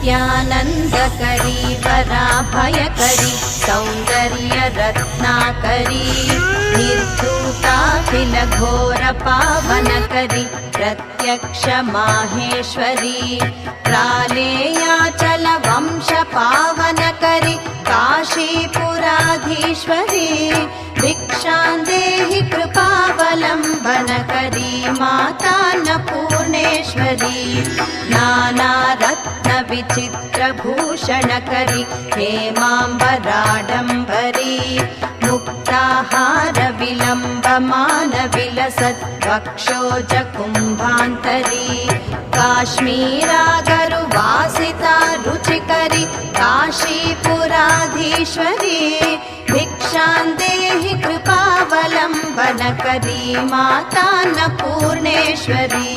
नित्यानन्दकरी वराभयकरी सौन्दर्यरत्नाकरी निर्धूताखिलघोरपावनकरी प्रत्यक्ष माहेश्वरी प्रालेयाचलवंशपावनकरी काशीपुराधीश्वरी भिक्षां देहि कृपावलम्बनकरी मातान्नपूर्णेश्वरी नानारत्नविचित्रभूषणकरी हेमाम्बराडम्बरी मुक्ताहारविलम्बमानविलसद्वक्षोजकुम्भान्तरी काश्मीरागरुवासिता रुचिकरी काशीपुराधीश्वरी भिक्षां देहि कृपावलम्बनकरी मातान्नपूर्णेश्वरी।